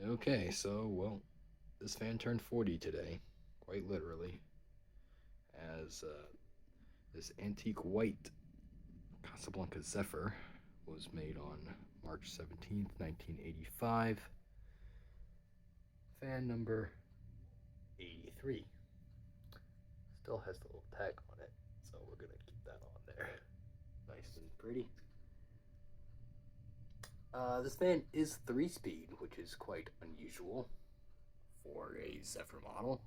Okay, so, well, this fan turned 40 today, quite literally, as this antique white Casablanca Zephyr was made on March 17th, 1985. Fan number 83. Still has the little tag on it, so we're going to keep that on there. Nice and pretty. This fan is 3-speed, which is quite unusual for a Zephyr model.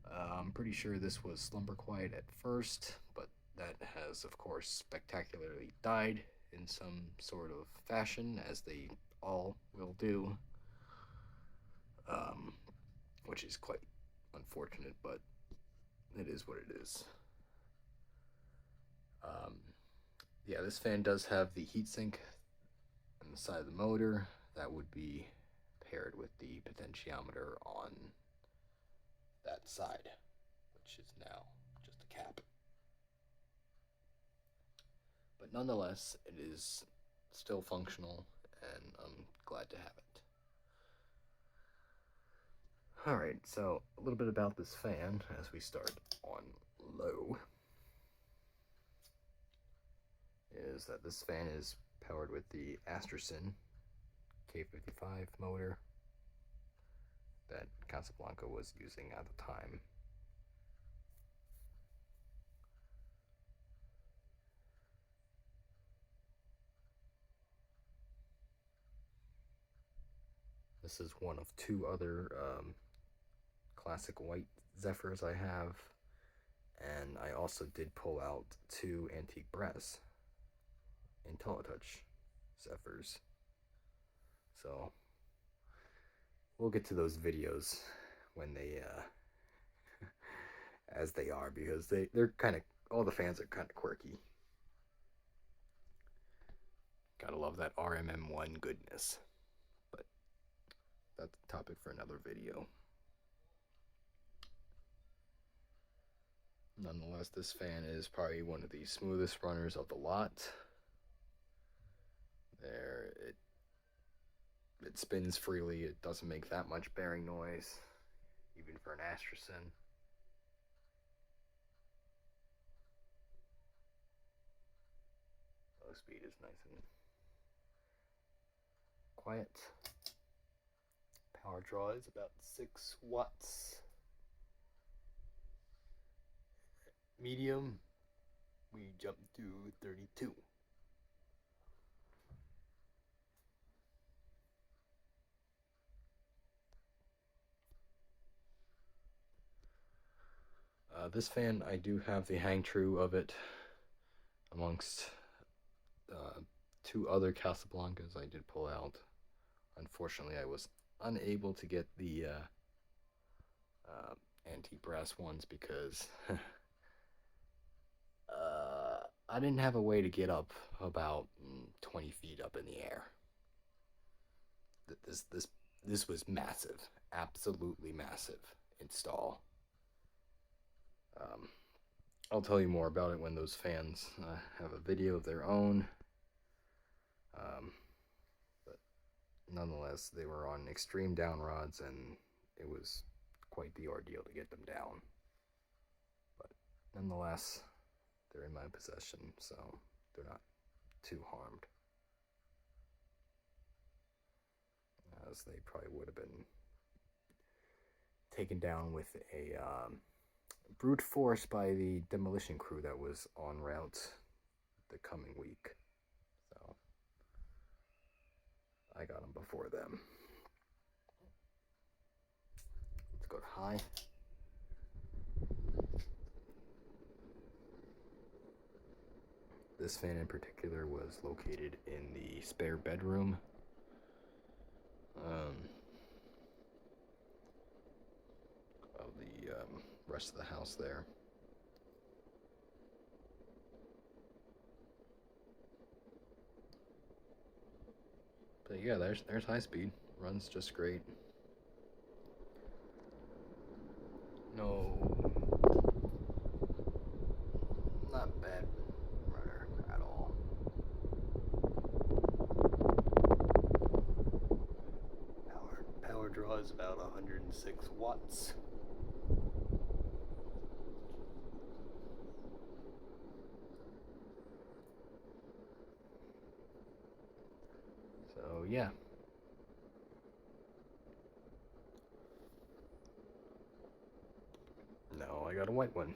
I'm pretty sure this was slumber quiet at first, but that has, of course, spectacularly died in some sort of fashion, as they all will do, which is quite unfortunate, but it is what it is. Yeah, this fan does have the heatsink on the side of the motor. That would be paired with the potentiometer on that side, which is now just a cap. But nonetheless, it is still functional, and I'm glad to have it. Alright, so a little bit about this fan as we start on low is that this fan is powered with the Asterson K55 motor that Casablanca was using at the time. This is one of two other classic white Zephyrs I have, and I also did pull out two antique brass IntelliTouch Zephyrs. So we'll get to those videos when they as they are, because they're kind of, all the fans are kind of quirky. Gotta love that RMM1 goodness, but that's a topic for another video. Nonetheless, this fan is probably one of the smoothest runners of the lot. There, it spins freely. It doesn't make that much bearing noise, even for an Asterson. Low speed is nice and quiet. Power draw is about 6 watts. Medium, we jump to 32. This fan, I do have the hang true of it amongst two other Casablancas I did pull out. Unfortunately, I was unable to get the antique brass ones because I didn't have a way to get up about 20 feet up in the air. This was massive, absolutely massive install. I'll tell you more about it when those fans have a video of their own. But nonetheless, they were on extreme down rods, and it was quite the ordeal to get them down. But nonetheless, they're in my possession, so they're not too harmed, as they probably would have been taken down with a brute force by the demolition crew that was en route the coming week. So I got them before them. Let's go to high. This fan in particular was located in the spare bedroom. Of the rest of the house there. But yeah, there's high speed. Runs just great. No, not bad runner at all. draws about 106 watts. So yeah. No, I got a white one.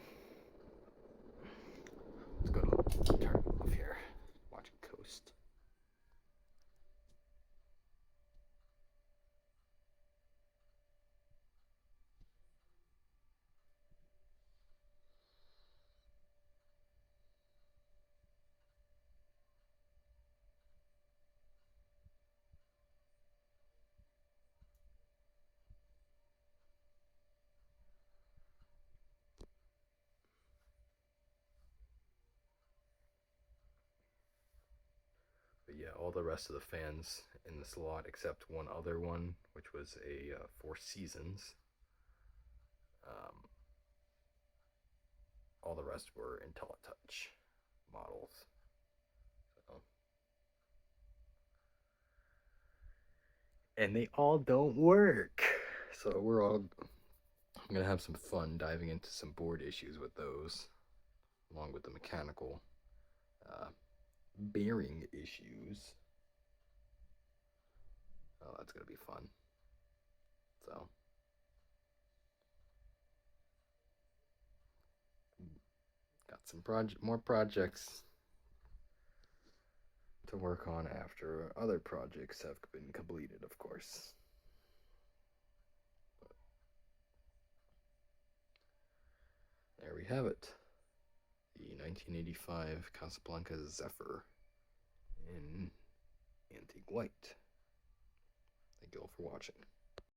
Let's go to turn it off here. Watch it coast. But yeah, all the rest of the fans in the slot except one other one, which was a Four Seasons. All the rest were IntelliTouch models. So. And they all don't work. So I'm gonna have some fun diving into some board issues with those, along with the mechanical bearing issues. Oh, that's gonna be fun. So, got some more projects to work on after other projects have been completed, of course. But there we have it. The 1985 Casablanca Zephyr in antique white. Thank you all for watching.